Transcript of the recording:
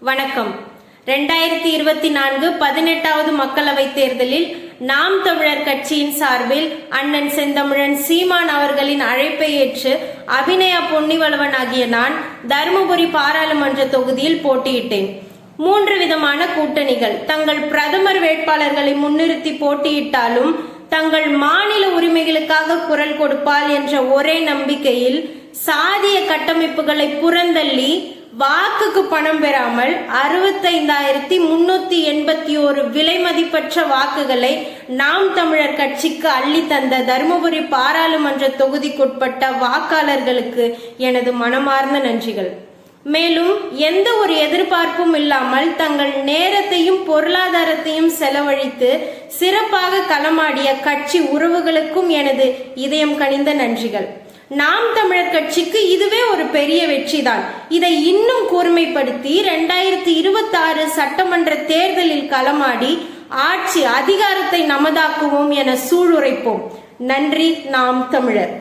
வணக்கம். 2024 18வது மக்களவை தேர்தலில் நாம் தமிழர் கட்சியின் சார்பில் அண்ணன் செந்தமிழன் சீமான் அவர்களின் அழைப்பை ஏற்று அபிநயா பொன்னிவளவன் ஆகிய நான் தருமபுரி பாராளுமன்ற தொகுதியில் போட்டியிட்டேன். 3 விதமான கூட்டணிகள் தங்கள் பிரதமர் வேட்பாளர்களை முன்னிறுத்தி போட்டியிட்டாலும் தங்கள் மாநில உரிமைகளுக்காக குரல் கொடுப்பால் என்ற ஒரே நம்பிக்கையில் சாதிய கட்டமைப்புகளை புறந்தள்ளி வாக்குக்கு பணம் பெறாமல் 65,381 விலை மதிப்பற்ற வாக்குகளை நாம் தமிழர் கட்சிக்கு அள்ளி தந்த தருமபுரி பாராளுமன்ற தொகுதிக்குட்பட்ட வாக்காளர்களுக்கு எனது மனமார்ந்த நன்றிகள். மேலும் எந்த ஒரு எதிர்பார்ப்பும் இல்லாமல் தங்கள் நேரத்தையும் பொருளாதாரத்தையும் செலவழித்து சிறப்பாக களமாடிய கட்சி உறவுகளுக்கும் எனது இதயம் கனிந்த நன்றிகள். நாம் தமிழர் கட்சிக்கு இதுவே ஒரு பெரிய வெற்றிதான். இதை இன்னும் கூர்மைப்படுத்தி 2026 சட்டமன்ற தேர்தலில் களமாடி ஆட்சி அதிகாரத்தை நமதாக்குவோம் என சூளுரைப்போம். நன்றி. நாம் தமிழர்.